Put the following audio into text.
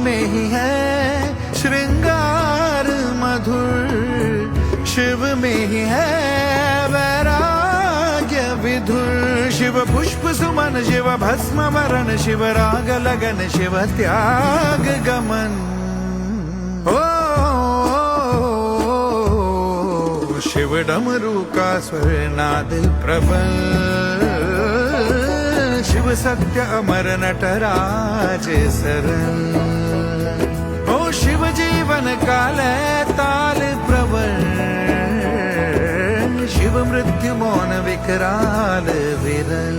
में ही है श्रृंगार मधुर, शिव में ही है वैराग्य विधुर। शिव पुष्प सुमन, शिव भस्म वरण, शिव राग लगन, शिव त्याग गमन। ओ शिव डमरू का स्वर्णाद प्रबल, शिव सत्य अमर नटराज सरल। ओ शिव जीवन काल ताल प्रबल, शिव मृत्यु मौन विकराल विरल।